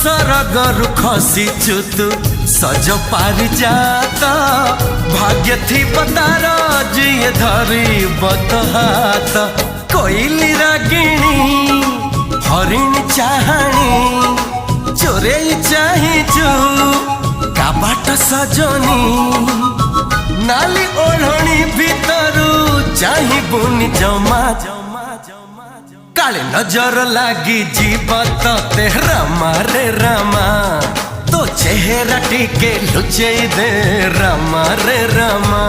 सरगरु खसीचु तू सज पारि जात भाग्य थी तार जिए धरी बत हाथ कोइली रागिणी हरिण चाहाणी चोरे चाहिचु काबाट सजनी नाली ओढ़णी भीतरू चाहिबुनी जमा काले नजर लागी जीव ते रामा रे रामा तो चेहरा टिके लुचे दे रामा रे रामा।